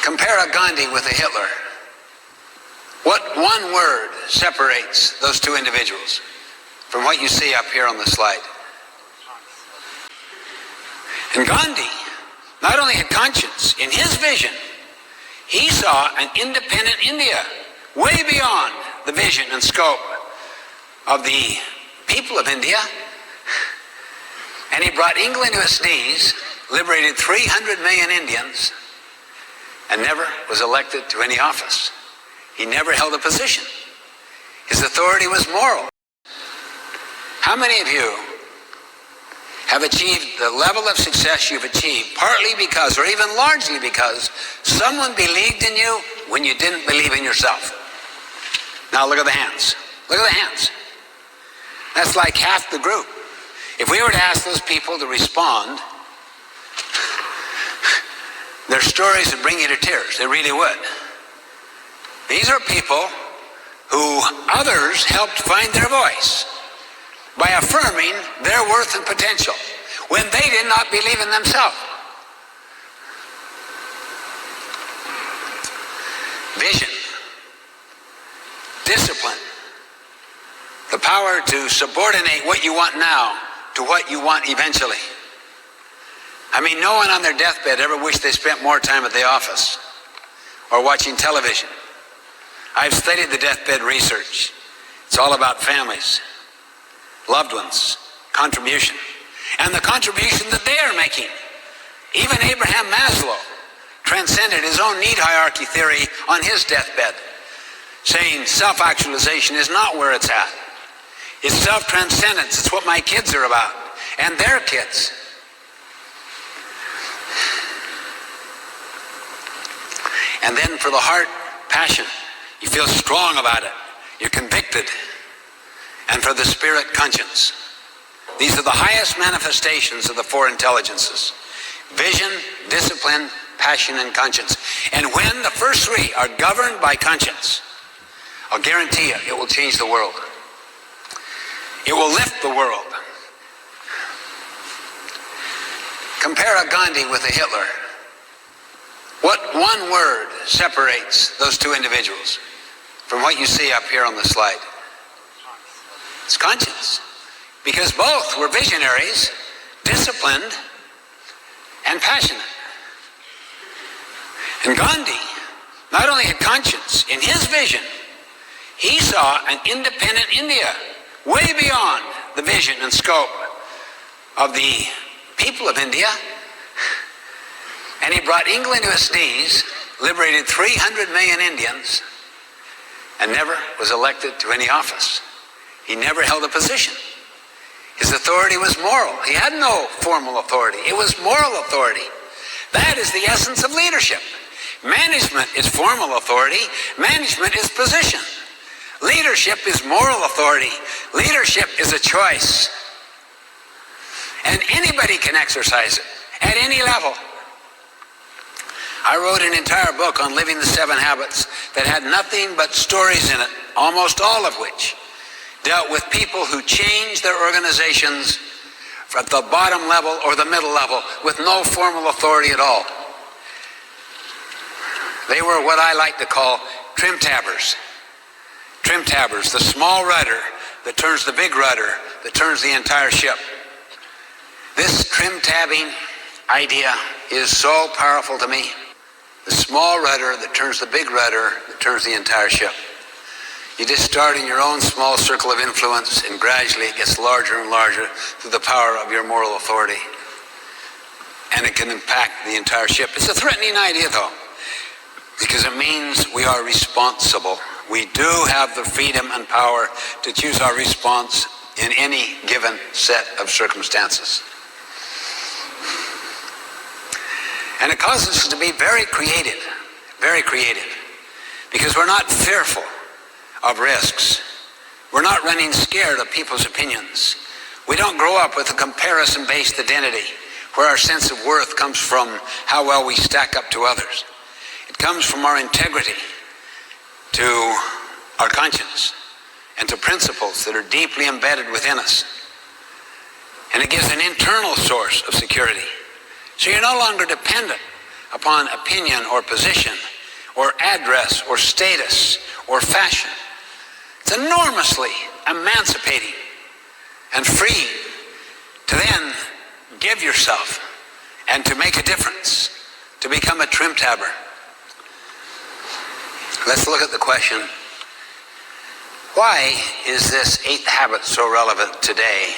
Compare a Gandhi with a Hitler. What one word separates those two individuals from what you see up here on the slide? And Gandhi not only had conscience, in his vision, he saw an independent India, way beyond the vision and scope of the people of India. And he brought England to its knees, liberated 300 million Indians, and never was elected to any office. He never held a position. His authority was moral. How many of you have achieved the level of success you've achieved partly because, or even largely because, someone believed in you when you didn't believe in yourself? Now look at the hands. Look at the hands. That's like half the group. If we were to ask those people to respond, their stories would bring you to tears. They really would. These are people who others helped find their voice by affirming their worth and potential when they did not believe in themselves. Vision, discipline, the power to subordinate what you want now to what you want eventually. I mean, no one on their deathbed ever wished they spent more time at the office or watching television. I've studied the deathbed research. It's all about families, loved ones, contribution, and the contribution that they are making. Even Abraham Maslow transcended his own need hierarchy theory on his deathbed, saying self-actualization is not where it's at. It's self-transcendence. It's what my kids are about, and their kids. And then for the heart, passion. You feel strong about it. You're convicted. And for the spirit, conscience. These are the highest manifestations of the four intelligences: vision, discipline, passion, and conscience. And when the first three are governed by conscience, I'll guarantee you, it will change the world. It will lift the world. Compare a Gandhi with a Hitler. What one word separates those two individuals from what you see up here on the slide? It's conscience. Because both were visionaries, disciplined, and passionate. And Gandhi not only had conscience, in his vision, he saw an independent India, way beyond the vision and scope of the people of India. And he brought England to its knees, liberated 300 million Indians, and never was elected to any office. He never held a position. His authority was moral. He had no formal authority. It was moral authority. That is the essence of leadership. Management is formal authority. Management is position. Leadership is moral authority. Leadership is a choice. And anybody can exercise it at any level. I wrote an entire book on living the 7 habits that had nothing but stories in it, almost all of which dealt with people who changed their organizations at the bottom level or the middle level with no formal authority at all. They were what I like to call trim tabbers. Trim tabbers, the small rudder that turns the big rudder that turns the entire ship. This trim tabbing idea is so powerful to me. The small rudder that turns the big rudder that turns the entire ship. You just start in your own small circle of influence, and gradually it gets larger and larger through the power of your moral authority. And it can impact the entire ship. It's a threatening idea, though, because it means we are responsible. We do have the freedom and power to choose our response in any given set of circumstances. And it causes us to be very creative, because we're not fearful of risks. We're not running scared of people's opinions. We don't grow up with a comparison-based identity where our sense of worth comes from how well we stack up to others. It comes from our integrity to our conscience and to principles that are deeply embedded within us. And it gives an internal source of security. So you're no longer dependent upon opinion or position or address or status or fashion. It's enormously emancipating and freeing to then give yourself and to make a difference, to become a trim-tabber. Let's look at the question, why is this 8th habit so relevant today?